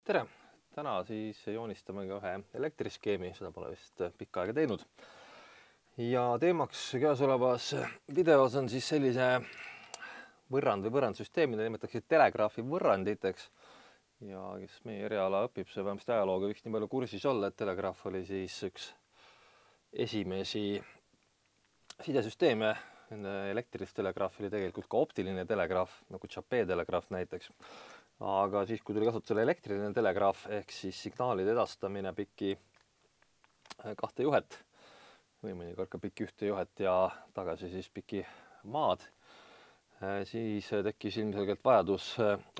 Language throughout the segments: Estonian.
Tere! Täna siis joonistame ka ühe elektriskeemi, seda pole vist pikka aega teinud. Ja teemaks käesolevas videos on siis sellise võrrand või võrrandsüsteem, mida nimetatakse telegraafi võrranditeks. Ja kes meie eriala õpib, see vähemasti ajalooga võiks nii palju kursis olla, et telegraaf oli siis üks esimesi sidesüsteeme. Elektrilist telegraafi oli tegelikult ka optiline telegraaf, nagu Chappee telegraaf näiteks. Aga siis, kui tuli kasutusele elektriline telegraaf, ehk siis signaalide edastamine pikki kahte juhet või mõnikord ka pikki ühte juhet ja tagasi siis pikki maad, siis tekkis ilmselgelt vajadus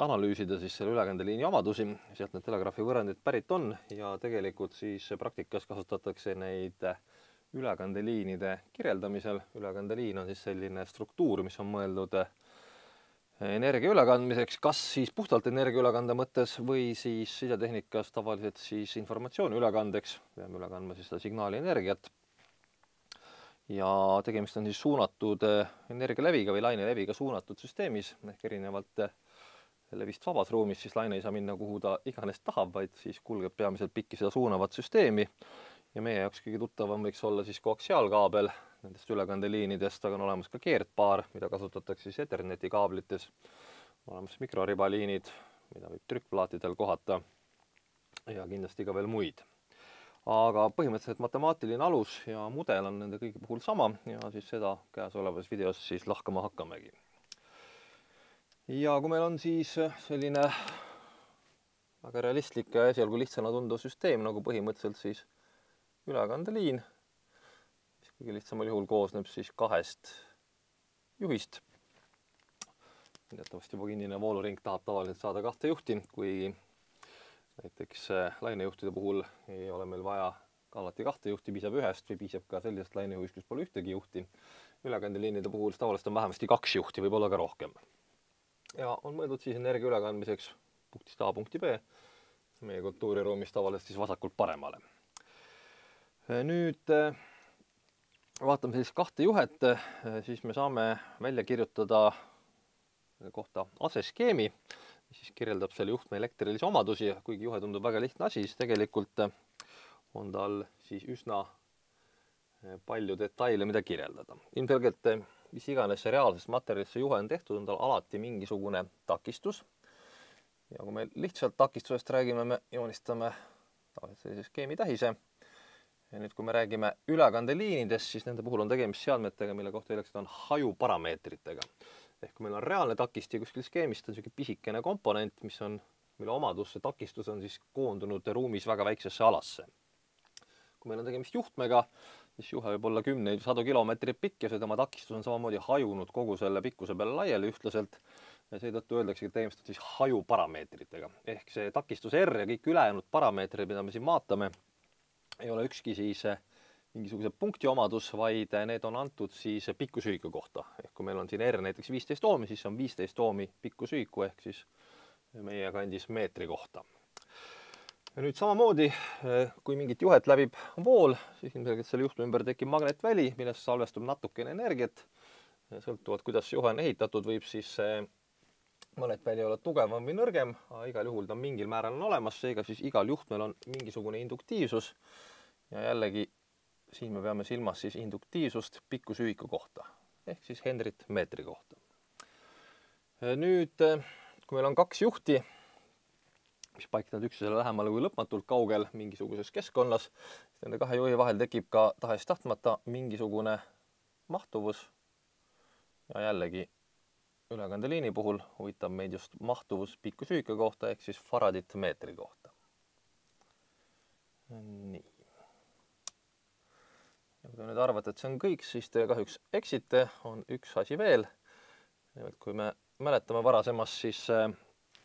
analüüsida siis selle ülekandeliini omadusi. Sealt need telegraafi võrrandid pärit on ja tegelikult siis praktikas kasutatakse neid ülekandeliinide kirjeldamisel. Ülekandeliin on siis selline struktuur, mis on mõeldud energia ülekandmiseks, kas siis puhtalt energia ülekande mõttes või siis sidetehnikas tavaliselt siis informatsiooni ülekandeks. Peame üle kandma siis seda signaali energiat. Ja tegemist on siis suunatud energialeviga või laineleviga suunatud süsteemis, ehk erinevalt levist vabas ruumis, siis laine ei saa minna kuhu ta iganes tahab, vaid siis kulgeb peamiselt pikki seda suunavat süsteemi. Ja meie jaoks kõige tuttavam võiks olla siis koaksiaalkaabel nendest ülekandeliinidest, aga on olemas ka keerdpaar, mida kasutatakse siis Etherneti kaablites. Olemas mikroribaliinid, mida võib trükkplaatidel kohata ja kindlasti ka veel muid. Aga põhimõtteliselt matemaatiline alus ja mudel on nende kõigi puhul sama ja siis seda käesolevas videos siis lahkama hakkamegi. Ja kui meil on siis selline väga realistlik ja esialgu lihtsana tunduv süsteem, nagu põhimõtteliselt siis ülekandeliin, mis kõige lihtsamal juhul koosneb siis kahest juhist. Teatavasti juba kinnine vooluring tahab tavaliselt saada kahte juhti, kui näiteks lainejuhtide puhul ei ole meil vaja alati kahte juhti, piisab ühest või piisab ka sellisest lainejuhist, kus pole ühtegi juhti. Ülekandeliinide puhul tavaliselt on vähemasti kaks juhti, võib olla ka rohkem. Ja on mõeldud siis energia ülekandmiseks punktist A punkti B, meie kontuuriruumis tavaliselt siis vasakult paremale. Nüüd vaatame siis kahte juhet, siis me saame välja kirjutada kohta aseskeemi, mis siis kirjeldab selle juhtme elektrilisi omadusi. Kuigi juhe tundub väga lihtne asi, siis tegelikult on tal siis üsna palju detaile, mida kirjeldada. Ilmselgelt, mis iganes see reaalsest materjalist see juhe on tehtud, on tal alati mingisugune takistus. Ja kui me lihtsalt takistusest räägime, me joonistame sellise skeemi tähise. Ja nüüd, kui me räägime ülekandeliinidest, siis nende puhul on tegemist seadmetega, mille kohta öeldakse, et on hajuparameetritega. Ehk kui meil on reaalne takist ja kuskil skeemist on selline pisikene komponent, mille omadus, see takistus on siis koondunud ruumis väga väiksesse alasse. Kui meil on tegemist juhtmega, siis juhe võib olla 10–100 kilomeetrit pikk ja see tema takistus on samamoodi hajunud kogu selle pikkuse peale laiali ühtlaselt. Ja seetõttu öeldakse, et tegemist on siis hajuparameetritega. Ehk see takistus R ja kõik ülejäänud parameetrid, mida me siin vaatame, ei ole ükski siis mingisuguse punkti omadus, vaid need on antud siis pikkusühiku kohta. Ehk kui meil on siin R näiteks 15 oomi, siis on 15 oomi pikkusühiku ehk siis meie kandis meetri kohta. Ja nüüd samamoodi, kui mingit juhet läbib vool, siis ilmselgelt selle juhtme ümber tekib magnetväli, millest salvestub natukene energiat. Sõltuvalt, kuidas juhe on ehitatud, võib siis magnetväli olla tugevam või nõrgem, aga igal juhul ta mingil määral on olemas, seega siis igal juhtmel on mingisugune induktiivsus. Ja jällegi, siin me peame silmas siis induktiivsust pikkusühiku kohta, ehk siis Henrit meetri kohta. Nüüd, kui meil on kaks juhti, mis paiknevad üksteisele lähemale kui lõpmatult kaugel mingisuguses keskkonnas, siis nende kahe juhi vahel tekib ka tahes-tahtmata mingisugune mahtuvus. Ja jällegi, ülekandeliini puhul huvitab meid just mahtuvus pikkusühiku kohta, ehk siis faradit meetri kohta. Nii. Ja kui te nüüd arvate, et see on kõik, siis te kahjuks eksite, on üks asi veel. Kui me mäletame varasemast siis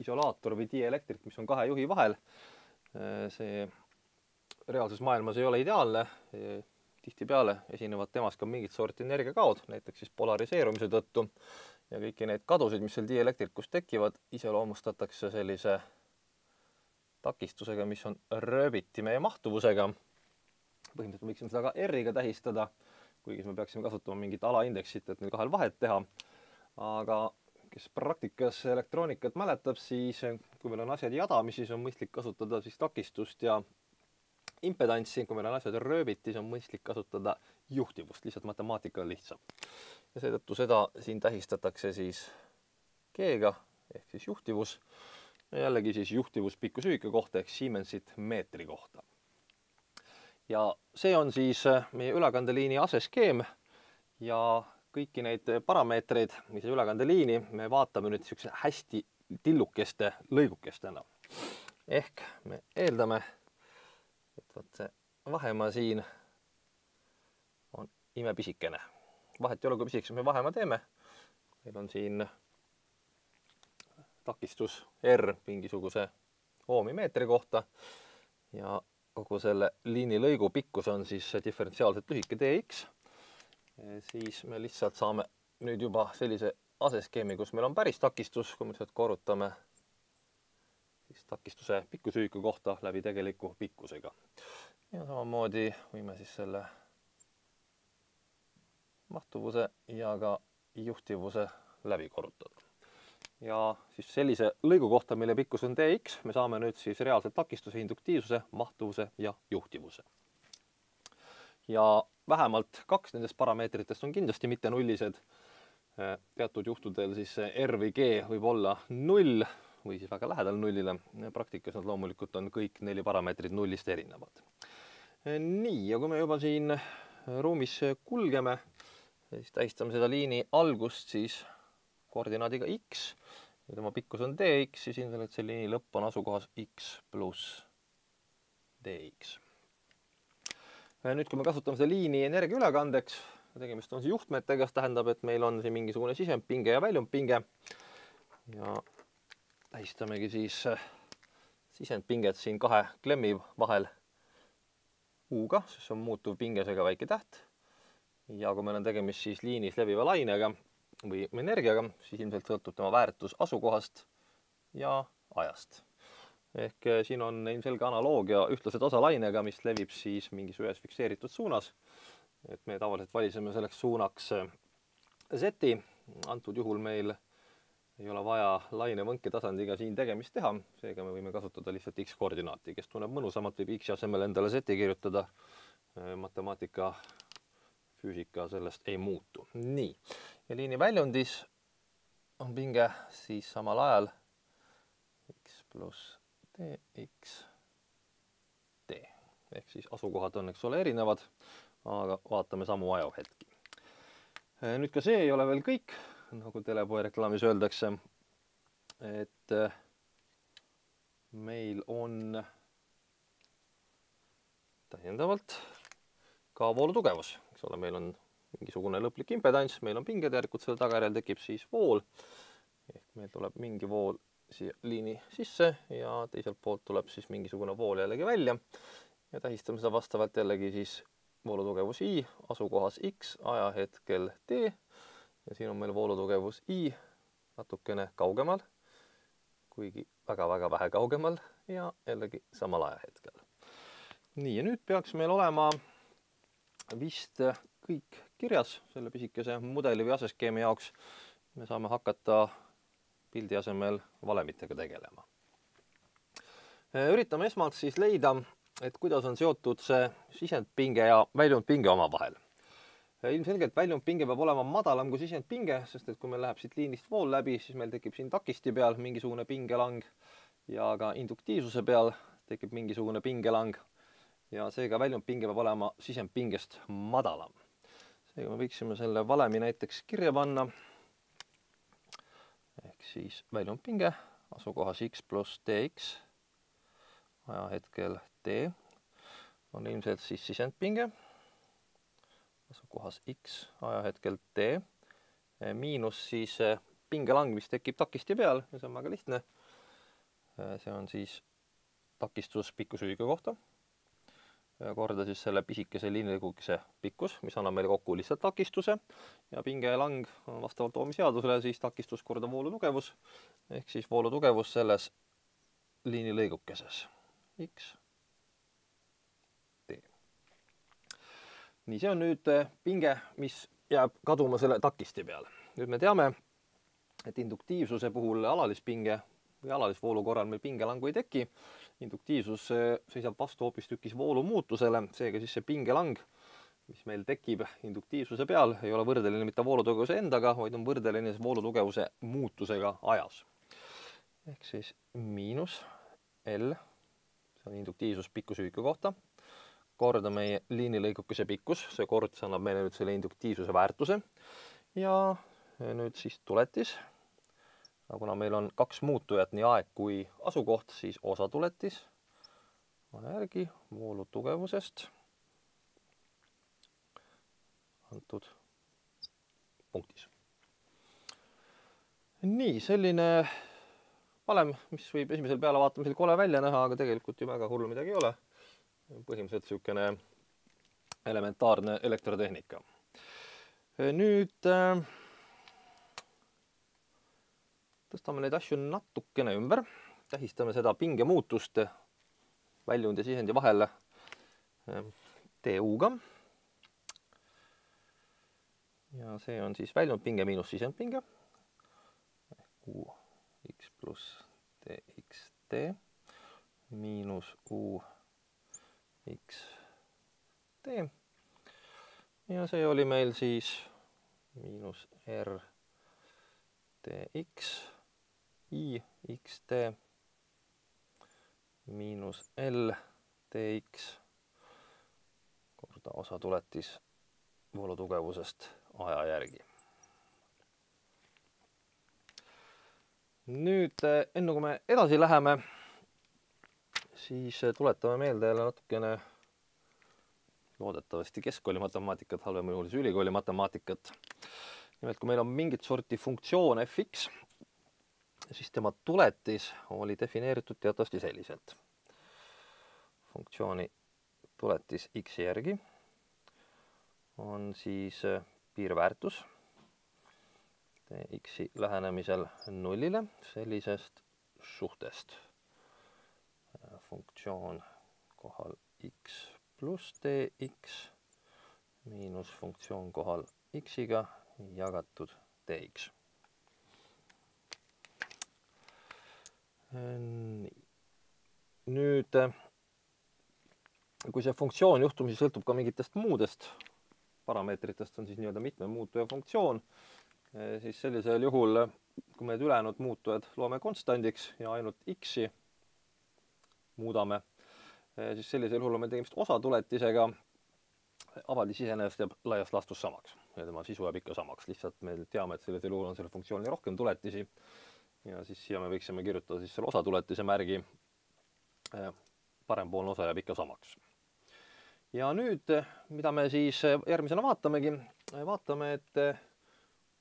isolaator või dielektrik, mis on kahe juhi vahel, see reaalses maailmas ei ole ideaalne. Tihtipeale esinevad temas ka mingit sorti energiakaod, näiteks siis polariseerumise tõttu. Ja kõiki neid kadusid, mis seal dielektrikus tekivad, iseloomustatakse sellise takistusega, mis on rööbiti meie mahtuvusega. Põhimõtteliselt võiksime seda ka R-iga tähistada, kuigi me peaksime kasutama mingit alaindeksit, et neil kahel vahet teha. Aga kes praktikas elektroonikat mäletab, siis kui meil on asjad jadami, siis on mõistlik kasutada siis takistust ja impedantsi. Kui meil on asjad rööbiti, siis on mõistlik kasutada juhtivust, lihtsalt matemaatika on lihtsam. Ja seetõttu seda siin tähistatakse siis G-ga ehk siis juhtivus. Ja jällegi siis juhtivus pikkusühike kohta ehk Siemensit meetri kohta. Ja see on siis meie ülekandeliini aseskeem ja kõiki neid parameetreid, mis ülekandeliini, me vaatame nüüd niisuguse hästi tillukeste lõigukestena. Ehk me eeldame, et võt see vahemaa siin on imepisikene. Vahet ei ole, kui pisikeseks me vahemaa teeme. Meil on siin takistus R mingisuguse oomi meetri kohta ja kogu selle liini lõigu pikkus on siis diferentsiaalselt lühike dx. Siis me lihtsalt saame nüüd juba sellise aseskeemi, kus meil on päris takistus, kui me lihtsalt korrutame siis takistuse pikkusühiku kohta läbi tegeliku pikkusega. Ja samamoodi võime siis selle mahtuvuse ja ka juhtivuse läbi korrutada. Ja siis sellise lõigu kohta, mille pikkus on dx, me saame nüüd siis reaalselt takistuse, induktiivsuse, mahtuvuse ja juhtivuse. Ja vähemalt 2 nendest parameetritest on kindlasti mitte nullised. Teatud juhtudel siis R või G võib olla 0 või siis väga lähedal nullile. Praktikas nad loomulikult on kõik 4 parameetrid nullist erinevad. Nii, ja kui me juba siin ruumis kulgeme, siis tähistame seda liini algust siis koordinaadiga x. Ja tema pikkus on dx, siis ilmselt see liini lõpp on asukohas x pluss dx. Nüüd, kui me kasutame seda liini energia ülekandeks, tegemist on juhtmetega, see tähendab, et meil on siin mingisugune sisendpinge ja väljundpinge. Ja tähistamegi siis sisendpinget siin 2 klemmi vahel U-ga, sest see on muutuv pingesega väike täht. Ja kui meil on tegemist siis liinis leviva lainega või energiaga, siis ilmselt sõltub tema väärtus asukohast ja ajast. Ehk siin on ilmselge analoogia ühtlased osalainega, mis levib siis mingis ühes fikseeritud suunas. Et me tavaliselt valisime selleks suunaks Z-i. Antud juhul meil ei ole vaja lainevõnke tasandiga siin tegemist teha. Seega me võime kasutada lihtsalt X-koordinaati, kes tunneb mõnusamalt, võib X asemel endale Z-i kirjutada. Matemaatika, füüsika sellest ei muutu. Nii. Ja liini väljundis on pinge siis samal ajal X pluss dx d. Ehk siis asukohad on, eks ole, erinevad, aga vaatame samu ajahetki. Nüüd ka see ei ole veel kõik, nagu telepoe reklaamis öeldakse, et meil on täiendavalt ka voolutugevus. Eks ole, meil on mingisugune lõplik impedants, meil on pinged, järelikult selle tagajärjel tekib siis vool. Ehk meil tuleb mingi vool siia liini sisse ja teiselt poolt tuleb siis mingisugune vool jällegi välja. Ja tähistame seda vastavalt jällegi siis voolutugevus I, asukohas X, ajahetkel T. Ja siin on meil voolutugevus I natukene kaugemal, kuigi väga-väga vähe kaugemal ja jällegi samal ajahetkel. Nii, ja nüüd peaks meil olema vist kõik kirjas selle pisikese mudeli või aseskeemi jaoks. Me saame hakata pildi asemel valemitega tegelema. Üritame esmalt siis leida, et kuidas on seotud see sisendpinge ja väljundpinge omavahel. Ilmselgelt väljundpinge peab olema madalam kui sisendpinge, sest et kui meil läheb siit liinist vool läbi, siis meil tekib siin takisti peal mingisugune pingelang ja ka induktiivsuse peal tekib mingisugune pingelang. Ja seega väljundpinge peab olema sisendpingest madalam. Seega me võiksime selle valemi näiteks kirja panna. Ehk siis väljundpinge asukohas X pluss dx, ajahetkel T, on ilmselt siis sisendpinge asukohas X, ajahetkel T, miinus siis pingelang, mis tekib takisti peal, ja see on väga lihtne. See on siis takistus pikkusühiku kohta. Korda siis selle pisikese liinilõigukese pikkus, mis annab meile kokku lihtsalt takistuse ja pingelang on vastavalt Ohmi seadusele siis takistus korda voolutugevus ehk siis voolutugevus selles liinilõigukeses X T. Nii, see on nüüd pinge, mis jääb kaduma selle takisti peale. Nüüd me teame, et induktiivsuse puhul alalispinge või alalisvoolu korral meil pingelangu ei teki. Induktiivsus seisab vastu hoopistükkis voolu muutusele, seega siis see pingelang, mis meil tekib induktiivsuse peal, ei ole võrdeline mitte voolutugevuse endaga, vaid on võrdeline voolutugevuse muutusega ajas. Ehk siis miinus L, see on induktiivsus pikkusühiku kohta, korda meie liinilõigukese pikkus, see kord annab meile nüüd selle induktiivsuse väärtuse ja nüüd siis tuletis. Aga kuna meil on kaks muutujat, nii aeg kui asukoht, siis osatuletis aja järgi voolu tugevusest antud punktis. Nii, selline valem, mis võib esimesel pealevaatamisel kole välja näha, aga tegelikult ju väga hullu midagi ei ole. Põhimõtteliselt niisugune elementaarne elektrotehnika. Nüüd tõstame neid asju natukene ümber, tähistame seda pingemuutust väljund ja sisendi vahel TU-ga. Ja see on siis väljundpinge miinus sisendpinge. UX pluss TXT miinus UXT. Ja see oli meil siis miinus RTX IXT miinus LTX korda osatuletis voolutugevusest aja järgi. Nüüd, enne kui me edasi läheme, siis tuletame meelde jälle natukene loodetavasti keskkooli matemaatikat, halvemal juhul ülikooli matemaatikat. Nimelt, kui meil on mingit sorti funktsioon fx, siis tema tuletis oli defineeritud teatavasti selliselt. Funktsiooni tuletis x järgi on siis piirväärtus x-i lähenemisel nullile sellisest suhtest. Funktsioon kohal x pluss dx miinus funktsioon kohal x-iga jagatud dx. Nüüd, kui see funktsioon juhtumisi sõltub ka mingitest muudest parameetritest, on siis nii-öelda mitme muutuja funktsioon, siis sellisel juhul, kui me ülejäänud muutujad loome konstandiks ja ainult x-i muudame, siis sellisel juhul on meil tegemist osatuletisega, avaldis iseenesest jääb laias laastus samaks ja tema sisu jääb ikka samaks. Lihtsalt me teame, et sellisel juhul on selle funktsioonil rohkem tuletisi ja siis siia me võiksime kirjutada siis selle osatuletise märgi. Parempoolne osa jääb ikka samaks. Ja nüüd, mida me siis järgmisena vaatamegi, vaatame, et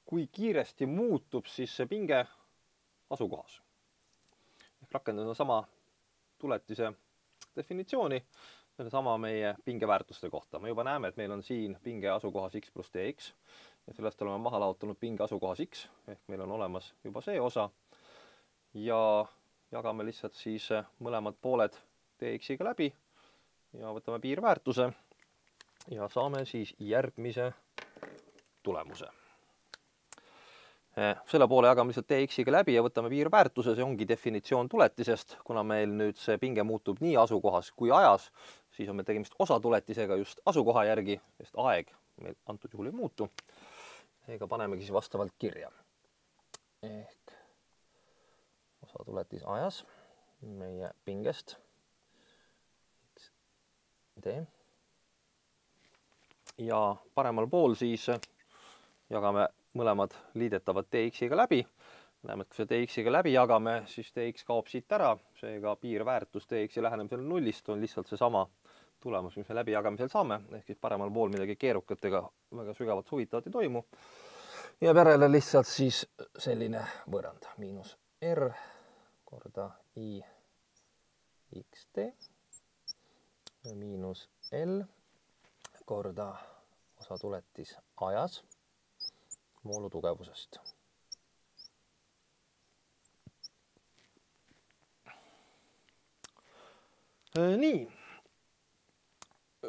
kui kiiresti muutub siis see pinge asukohas. Ehk rakendada sama tuletise definitsiooni, sama meie pingeväärtuste kohta. Me juba näeme, et meil on siin pinge asukohas x pluss dx ja sellest oleme maha laotanud pinge asukohas x, ehk meil on olemas juba see osa ja jagame lihtsalt siis mõlemad pooled dx-iga läbi ja võtame piirväärtuse ja saame siis järgmise tulemuse. Selle poole jagame lihtsalt dx-iga läbi ja võtame piirväärtuse, see ongi definitsioon tuletisest, kuna meil nüüd see pinge muutub nii asukohas kui ajas, siis on meil tegemist osatuletisega just asukoha järgi, sest aeg meil antud juhul ei muutu. Seega panemegi siis vastavalt kirja. Ehk osatuletis ajas meie pingest D. Ja paremal pool siis jagame mõlemad liidetavad dx-iga läbi. Näeme, et kui see dx-iga läbi jagame, siis dx kaob siit ära. Seega piirväärtus dx-i lähenemisel nullist on lihtsalt see sama tulemus, mis me läbi jagamisel saame. Ehk siis paremal pool midagi keerukatega väga sügavalt huvitavat ei toimu. Ja järele lihtsalt siis selline võrrand. Miinus R korda I xt miinus L korda osatuletis ajas voolutugevusest. Nii.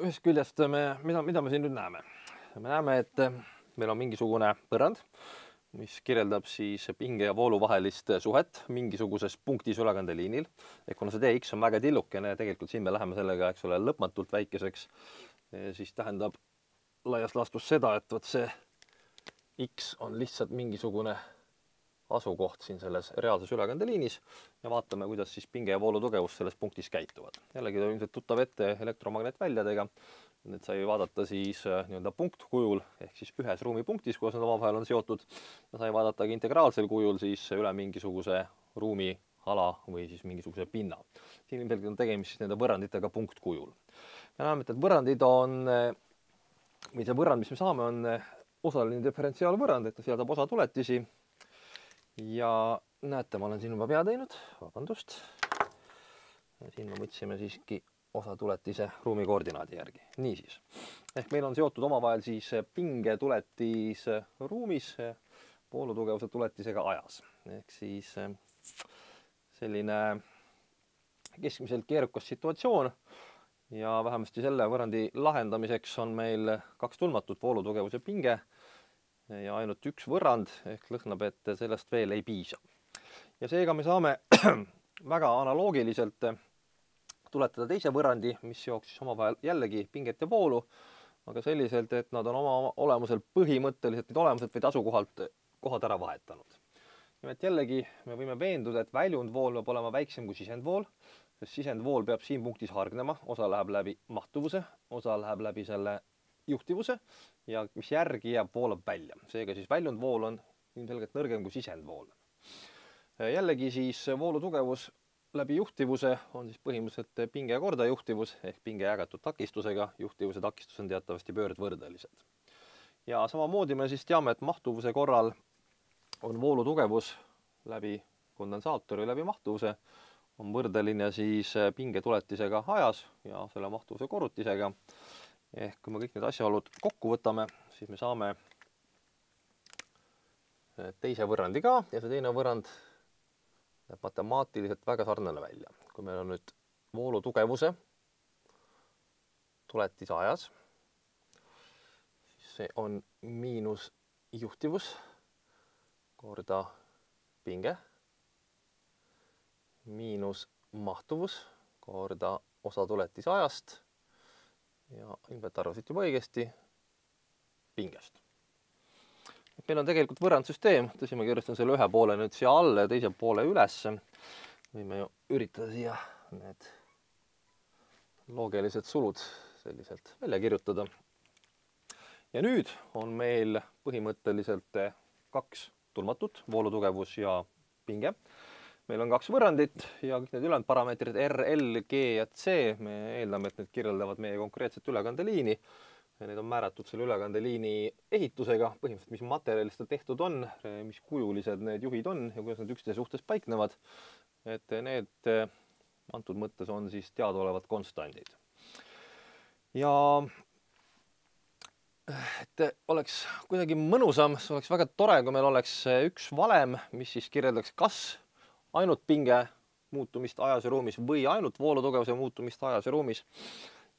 Ühest küljest mida me siin nüüd näeme? Me näeme, et meil on mingisugune põrand, mis kirjeldab siis pinge ja voolu vahelist suhet mingisuguses punktis ülekandeliinil. Ehk kuna see dx on väga tillukene ja tegelikult siin me läheme sellega, eks ole, lõpmatult väikeseks, siis tähendab laias laastus seda, et vot see x on lihtsalt mingisugune asukoht siin selles reaalses ülekandeliinis ja vaatame, kuidas siis pinge ja voolu tugevus selles punktis käituvad. Jällegi on ilmselt tuttav ette elektromagnetväljadega. Need sai vaadata siis nii-öelda punktkujul ehk siis ühes ruumipunktis, kuidas nad omavahel on seotud. Ja sai vaadata ka integraalsel kujul siis üle mingisuguse ruumiala või siis mingisuguse pinna. Siin ilmselt on tegemist siis nende võrranditega punktkujul. Me näeme, et need võrrandid on, või see võrrand, mis me saame, on osaline diferentsiaalvõrrand, et ta sisaldab osatuletisi. Ja näete, ma olen siin juba pea teinud, vabandust. Ja siin me võtsime siiski osatuletise ruumi koordinaadi järgi. Niisiis, ehk meil on seotud omavahel siis pingetuletis ruumis voolutugevuse tuletisega ajas. Ehk siis selline keskmiselt keerukas situatsioon ja vähemasti selle võrrandi lahendamiseks on meil kaks tundmatut, voolutugevuse pinge ja ainult üks võrrand, ehk lõhnab, et sellest veel ei piisa. Ja seega me saame väga analoogiliselt tuletada teise võrrandi, mis seoks siis omavahel jällegi pinget ja voolu, aga selliselt, et nad on oma olemuselt põhimõtteliselt nüüd olemuselt või asukohalt kohad ära vahetanud. Nimelt jällegi me võime veenduda, et väljundvool peab olema väiksem kui sisendvool, sest sisendvool peab siin punktis hargnema, osa läheb läbi mahtuvuse, osa läheb läbi selle juhtivuse ja mis järgi jääb, voolab välja. Seega siis väljundvool on ilmselgelt nõrgem kui sisendvool. Jällegi siis voolu tugevus läbi juhtivuse on siis põhimõtteliselt pinge ja kordaja juhtivus ehk pinge jagatud takistusega. Juhtivuse takistus on teatavasti pöördvõrdelised. Ja samamoodi me siis teame, et mahtuvuse korral on voolu tugevus läbi kondensaatori läbi mahtuvuse on võrdeline siis pingetuletisega ajas ja selle mahtuvuse korrutisega. Ehk kui me kõik need asjaolud kokku võtame, siis me saame teise võrrandi ka ja see teine võrrand näeb matemaatiliselt väga sarnane välja. Kui meil on nüüd voolu tugevuse tuletis ajas, siis see on miinus juhtivus korda pinge miinus mahtuvus korda osa tuletis ajast ja ilmselt arvasid juba õigesti pingest. Meil on tegelikult võrrandsüsteem, tõsi, ma kirjustan selle ühe poole nüüd siia alla ja teise poole üles. Võime ju üritada siia need loogilised sulud selliselt välja kirjutada. Ja nüüd on meil põhimõtteliselt kaks tundmatut, voolutugevus ja pinge. Meil on kaks võrrandit ja kõik need ülejäänud parameetrid R, L, G ja C, me eeldame, et need kirjeldavad meie konkreetset ülekandeliini. Need on määratud selle ülekandeliini ehitusega, põhimõtteliselt mis materjalist ta tehtud on, mis kujulised need juhid on ja kuidas nad üksteise suhtes paiknevad. Et need antud mõttes on siis teadaolevad konstandid. Ja et oleks kuidagi mõnusam, see oleks väga tore, kui meil oleks üks valem, mis siis kirjeldaks kas ainult pinge muutumist ajas ja ruumis või ainult voolutugevuse muutumist ajas ja ruumis.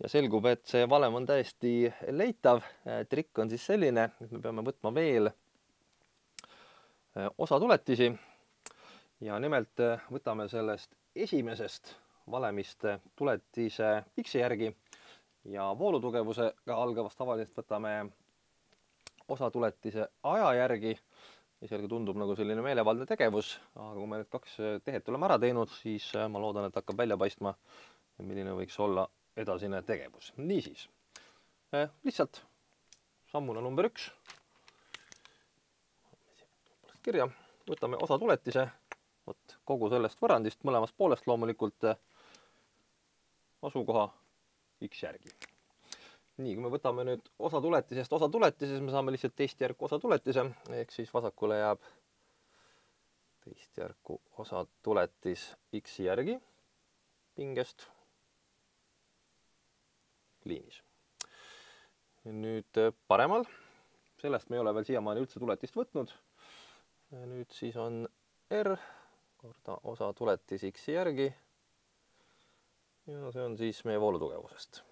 Ja selgub, et see valem on täiesti leitav. Trikk on siis selline, et me peame võtma veel osatuletisi ja nimelt võtame sellest esimesest valemist tuletise x järgi ja voolutugevusega algavast tavaliselt võtame osatuletise aja järgi. Selge tundub nagu selline meelevaldne tegevus, aga kui me need kaks tehet oleme ära teinud, siis ma loodan, et hakkab välja paistma, milline võiks olla edasine tegevus. Niisiis, lihtsalt sammuna number 1. Kirja. Võtame osatuletise kogu sellest võrrandist, mõlemast poolest loomulikult asukoha x järgi. Nii, kui me võtame nüüd osatuletisest osatuletises, me saame lihtsalt teistjärku osatuletise, ehk siis vasakule jääb teistjärku osatuletis x järgi pingest liinis. Nüüd paremal, sellest me ei ole veel siiamaani üldse tuletist võtnud. Nüüd siis on R korda osa tuletis x järgi ja see on siis meie voolutugevusest.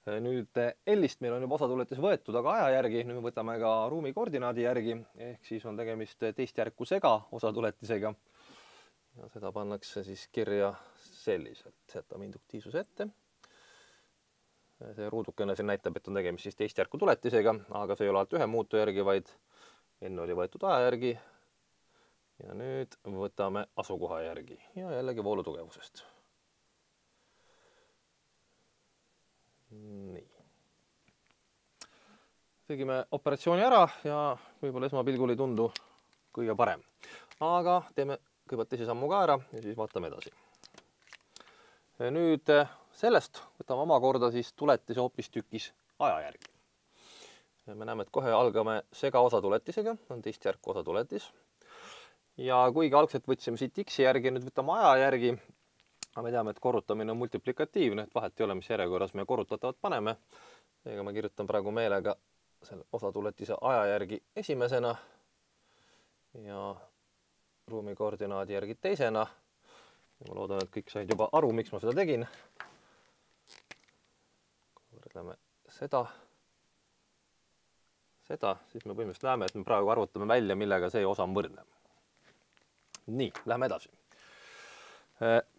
Nüüd L-ist meil on juba osatuletis võetud, aga aja järgi, nüüd me võtame ka ruumi koordinaadi järgi, ehk siis on tegemist teist järku sega osatuletisega. Ja seda pannakse siis kirja selliselt, jätame induktiivsuse ette. See ruudukene siin näitab, et on tegemist siis teist järku tuletisega, aga see ei ole alt ühe muutu järgi, vaid enne oli võetud aja järgi. Ja nüüd võtame asukoha järgi ja jällegi voolutugevusest. Nii. Tegime operatsiooni ära ja võib-olla esmapilgul ei tundu kõige parem. Aga teeme kõigepealt teise sammu ka ära ja siis vaatame edasi. Nüüd sellest võtame omakorda siis tuletise hoopistükkis aja järgi. Me näeme, et kohe algame sega osatuletisega, on teist järku osatuletis. Ja kuigi algselt võtsime siit X järgi, nüüd võtame aja järgi. Aga me teame, et korrutamine on multiplikatiivne, et vahet ei ole, mis järjekorras me korrutatavat paneme. Seega ma kirjutan praegu meelega selle osatuletise aja järgi esimesena ja ruumi koordinaadi järgi teisena. Ja ma loodan, et kõik said juba aru, miks ma seda tegin. Kui võrdleme seda, siis me põhimõtteliselt näeme, et me praegu arvutame välja, millega see osa on võrdne. Nii, lähme edasi.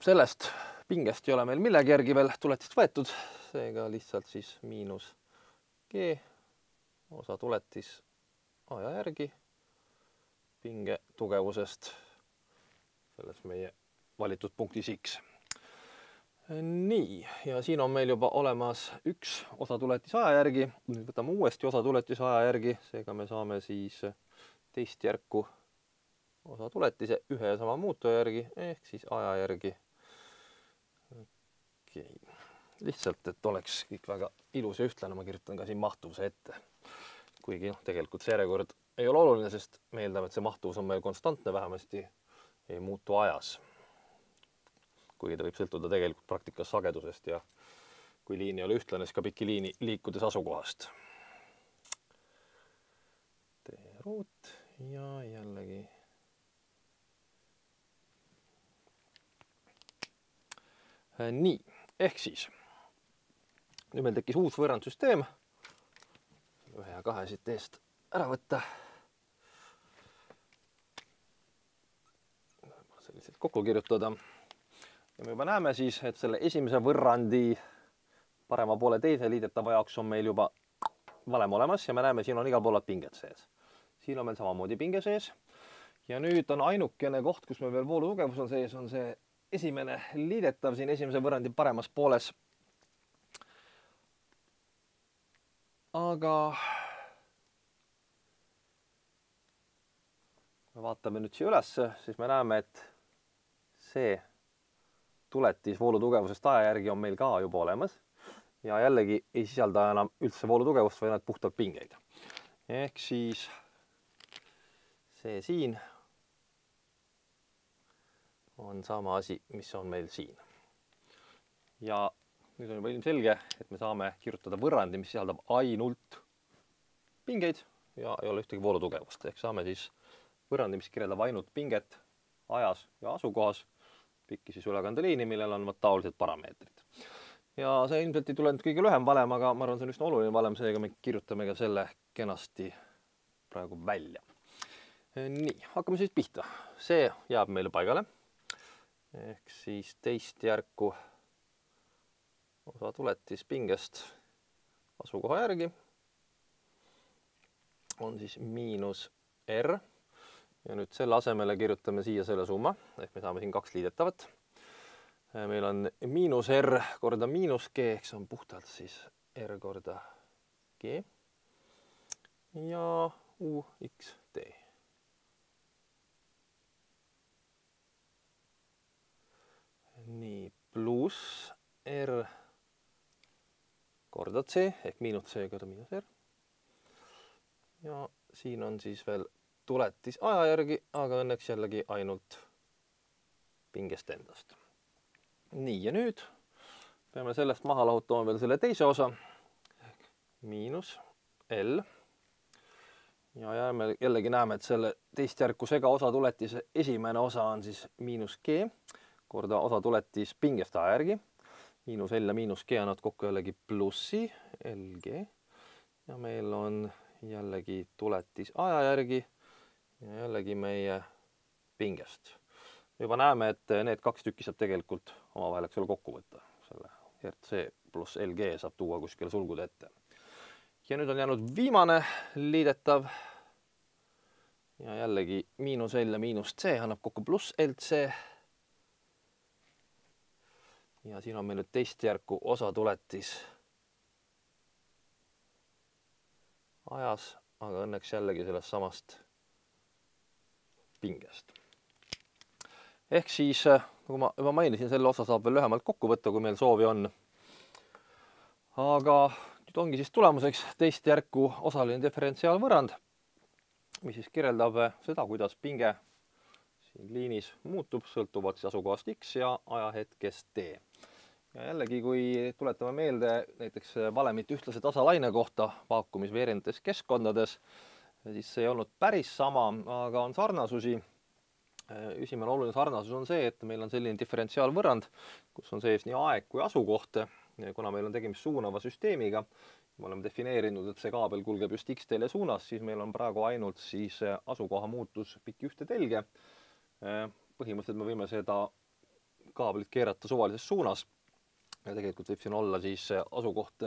Sellest pingest ei ole meil millegi järgi veel tuletist võetud, seega lihtsalt siis miinus G osa tuletis aja järgi pinge tugevusest selles meie valitud punktis X. Nii, ja siin on meil juba olemas üks osa tuletis aja järgi. Nüüd võtame uuesti osa tuletis aja järgi, seega me saame siis teist järku osa tuletise ühe ja sama muutuja järgi, ehk siis aja järgi. Okay. Lihtsalt, et oleks kõik väga ilus ja ühtlane, ma kirjutan ka siin mahtuvuse ette. Kuigi tegelikult see järjekord ei ole oluline, sest me eeldame, et see mahtuvus on meil konstantne, vähemasti ei muutu ajas. Kuigi ta võib sõltuda tegelikult praktikas sagedusest ja kui liin ei ole ühtlane, siis ka pikki liini liikudes asukohast. T-ruut ja jällegi nii, ehk siis nüüd meil tekkis uus võrrandsüsteem. Ühe ja kahe siit eest ära võtta. Selliselt kokku kirjutada. Ja me juba näeme siis, et selle esimese võrrandi parema poole teise liidetava jaoks on meil juba valem olemas ja me näeme, siin on igal pool pinged sees. Siin on meil samamoodi pinge sees. Ja nüüd on ainukene koht, kus meil veel voolutugevus on sees, on see esimene liidetav siin esimese võrrandi paremas pooles. Aga kui me vaatame nüüd siia üles, siis me näeme, et see tuletis voolutugevusest aja järgi on meil ka juba olemas. Ja jällegi ei sisalda enam üldse voolutugevust, vaid nad puhtalt pingeid. Ehk siis see siin on sama asi, mis on meil siin. Ja nüüd on juba ilmselge, et me saame kirjutada võrrandi, mis sisaldab ainult pingeid ja ei ole ühtegi voolutugevust. Ehk saame siis võrrandi, mis kirjeldab ainult pinget ajas ja asukohas, pikki siis ülekandeliini, millel on taolised parameetrid. Ja see ilmselt ei tule nüüd kõige lühem valem, aga ma arvan, see on üsna oluline valem, seega me kirjutame ka selle kenasti praegu välja. Nii, hakkame siis pihta. See jääb meile paigale. Ehk siis teist järku osa tuletis pingest asukoha järgi on siis miinus R. Ja nüüd selle asemele kirjutame siia selle summa, ehk me saame siin kaks liidetavat. Meil on miinus R korda miinus G, ehk see on puhtalt siis R korda G ja UXT. Nii, pluss R korda C ehk miinus C korda miinus R. Ja siin on siis veel tuletis aja järgi, aga õnneks jällegi ainult pingest endast. Nii, ja nüüd peame sellest maha lahutama veel selle teise osa, miinus L. Ja jällegi näeme, et selle teist järku sega osa tuletise esimene osa on siis miinus G korda osa tuletis pingest aja järgi. miinus L ja miinus G annavad kokku jällegi plussi LG ja meil on jällegi tuletis aja järgi ja jällegi meie pingest. Juba näeme, et need kaks tükki saab tegelikult omavahel kokku võtta. Selle RC pluss LG saab tuua kuskile sulgude ette. Ja nüüd on jäänud viimane liidetav ja jällegi miinus L ja miinus C annab kokku pluss LC. Ja siin on meil nüüd teist järku osatuletis ajas, aga õnneks jällegi sellest samast pingest. Ehk siis, nagu ma juba mainisin, selle osa saab veel lühemalt kokku võtta, kui meil soovi on. Aga nüüd ongi siis tulemuseks teist järku osaline diferentsiaalvõrrand, mis siis kirjeldab seda, kuidas pinge siin liinis muutub, sõltuvalt asukohast X ja ajahetkest T. Ja jällegi, kui tuletame meelde näiteks valemit ühtlase tasalaine kohta vaakumis või erinevates keskkondades, siis see ei olnud päris sama, aga on sarnasusi. Esimene oluline sarnasus on see, et meil on selline diferentsiaalvõrrand, kus on sees nii aeg kui asukoht. Kuna meil on tegemist suunava süsteemiga, me oleme defineerinud, et see kaabel kulgeb just X-telje suunas, siis meil on praegu ainult siis asukoha muutus pikk ühte telge. Põhimõtteliselt me võime seda kaablit keerata suvalises suunas. Ja tegelikult võib siin olla siis asukoht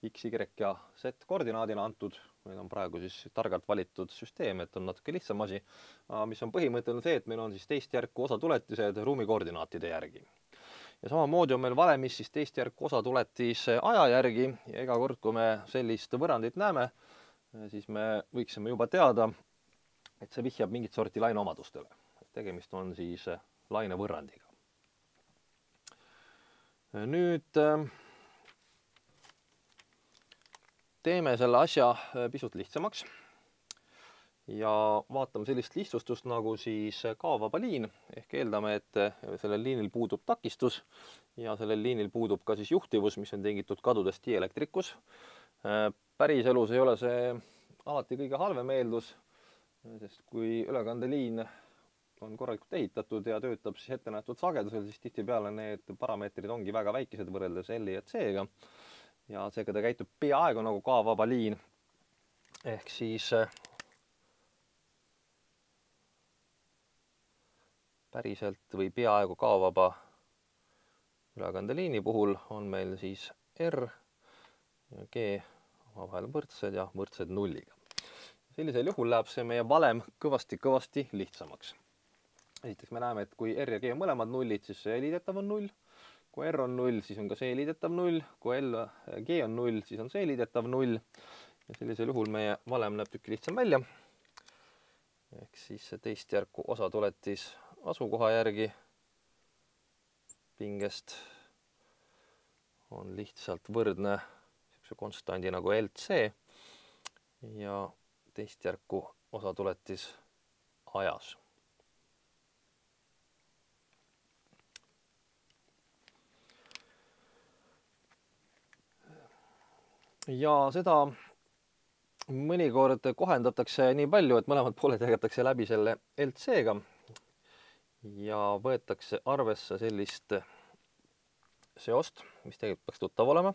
X, Y ja Z koordinaadina antud. Meil on praegu siis targalt valitud süsteem, et on natuke lihtsam asi. Mis on põhimõtteline see, et meil on siis teist järku osatuletised ruumikoordinaatide järgi. Ja samamoodi on meil valemis siis teist järku osatuletis aja järgi. Ja iga kord, kui me sellist võrrandit näeme, siis me võiksime juba teada, et see vihjab mingit sorti laineomadustele. Tegemist on siis lainevõrrandiga. Nüüd teeme selle asja pisut lihtsamaks ja vaatame sellist lihtsustust nagu siis kaovaba liin. Ehk eeldame, et sellel liinil puudub takistus ja sellel liinil puudub ka siis juhtivus, mis on tingitud kadudest dielektrikus. Päriselus ei ole see alati kõige halvem eeldus, sest kui ülekandeliin on korralikult ehitatud ja töötab siis ettenähtud sagedusel, siis tihtipeale need parameetrid ongi väga väikesed võrreldes L ja C-ga. Ja seega ta käitub peaaegu nagu kaovaba liin. Ehk siis päriselt või peaaegu kaovaba ülekandeliini puhul on meil siis R ja G omavahel võrdsed ja võrdsed nulliga. Sellisel juhul läheb see meie valem kõvasti lihtsamaks. Esiteks me näeme, et kui R ja G on mõlemad nullid, siis see liidetav on 0. Kui R on 0, siis on ka see liidetav 0. Kui G on 0, siis on see liidetav 0. Ja sellisel juhul meie valem näeb tükki lihtsam välja. Ehk siis see teist järku osatuletis asukoha järgi pingest on lihtsalt võrdne konstandi nagu LC ja teist järku osatuletis ajas. Ja seda mõnikord kohendatakse nii palju, et mõlemad pooled jägatakse läbi selle LC-ga ja võetakse arvesse sellist seost, mis tegelikult peaks tuttav olema.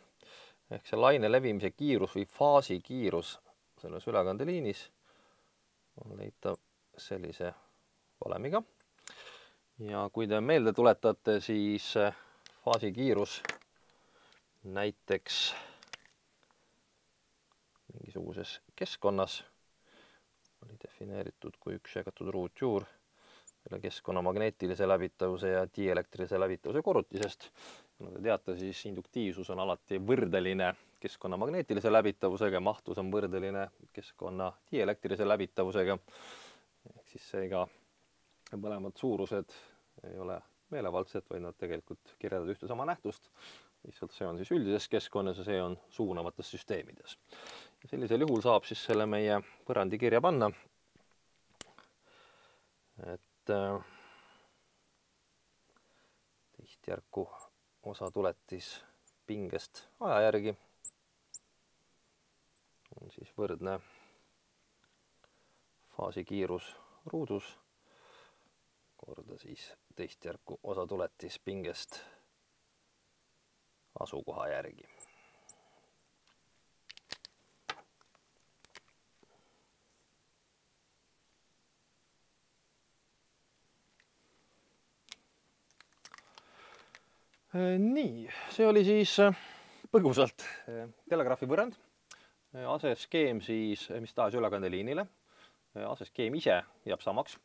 Ehk see laine levimise kiirus või faasi kiirus selles ülekandeliinis on leitav sellise valemiga. Ja kui te meelde tuletate, siis faasi kiirus näiteks mingisuguses keskkonnas oli defineeritud kui üks jagatud ruutjuur selle keskkonna magneetilise läbitavuse ja dielektrilise läbitavuse korrutisest. Nagu te teate, siis induktiivsus on alati võrdeline keskkonna magneetilise läbitavusega, mahtus on võrdeline keskkonna dielektrilise läbitavusega. Ehk siis seega mõlemad suurused ei ole meelevaldsed, vaid nad tegelikult kirjeldavad ühte sama nähtust. Lihtsalt see on siis üldises keskkonnas ja see on suunavates süsteemides. Ja sellisel juhul saab siis selle meie võrrandi kirja panna. Et teist järku osatuletis pingest aja järgi on siis võrdne faasi kiirus ruudus korda siis teist järku osatuletis pingest asukoha järgi. Nii, see oli siis põgusalt telegraafi võrrand. Aseskeem siis mis tahes ülekandeliinile. Aseskeem ise jääb samaks.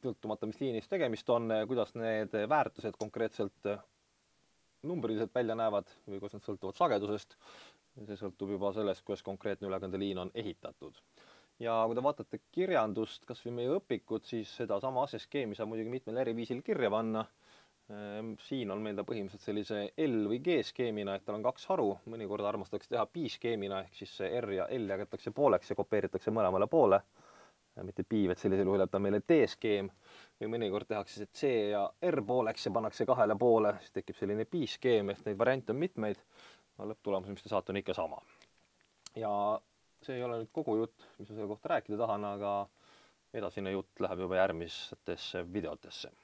Sõltumata, mis liinist tegemist on, kuidas need väärtused konkreetselt numbriliselt välja näevad või kuidas nad sõltuvad sagedusest. See sõltub juba sellest, kuidas konkreetne ülekandeliin on ehitatud. Ja kui te vaatate kirjandust, kas või meie õpikut, siis seda sama aseskeemi saab muidugi mitmel eri viisil kirja panna. Siin on meil ta põhimõtteliselt sellise L või G skeemina, et tal on kaks haru. Mõnikord armastatakse teha pi skeemina, ehk siis see R ja L jagatakse pooleks ja kopeeritakse mõlemale poole. Mitte pi, et sellisel juhul jääb ta meile T skeem. Või mõnikord tehakse see C ja R pooleks ja pannakse kahele poole. Siis tekib selline pi skeem, ehk neid variante on mitmeid. Lõpptulemus, mis te saate, on ikka sama. Ja see ei ole nüüd kogu jutt, mis ma selle kohta rääkida tahan, aga edasine jutt läheb juba järgmistesse videotesse.